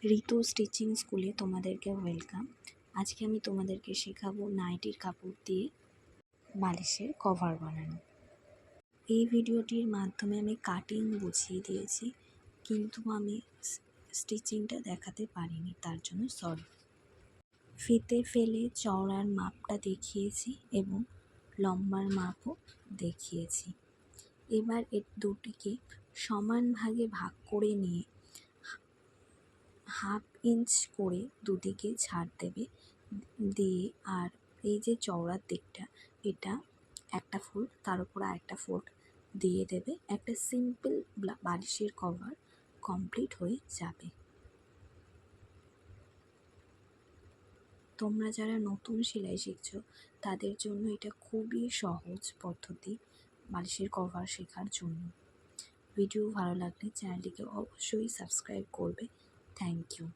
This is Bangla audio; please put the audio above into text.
ঋতু স্টিচিং স্কুলে তোমাদেরকে ওয়েলকাম। আজকে আমি তোমাদেরকে শেখাবো নাইটির কাপড় দিয়ে বালিশের কভার বানানো। এই ভিডিওটির মাধ্যমে আমি কাটিং বুঝিয়ে দিয়েছি, কিন্তু আমি স্টিচিংটা দেখাতে পারিনি, তার জন্য সরি। ফিতে ফেলে চওড়ার মাপটা দেখিয়েছি এবং লম্বার মাপও দেখিয়েছি। এবার দুটিকে সমান ভাগে ভাগ করে নিয়ে 1/2 ইঞ্চ করে দুদিকে ছাড় দেবে, দিয়ে আর এই যে চওড়ার দিকটা, এটা একটা ফোল্ড, তার উপর আরেকটা ফোল্ড দিয়ে দেবে। একটা সিম্পল বালিশের কভার কমপ্লিট হয়ে যাবে। তোমরা যারা নতুন সেলাই শিখছো তাদের জন্য এটা খুবই সহজ পদ্ধতি বালিশের কভার শেখার জন্য। ভিডিও ভালো লাগলে চ্যানেলটিকে অবশ্যই সাবস্ক্রাইব করবে। Thank you.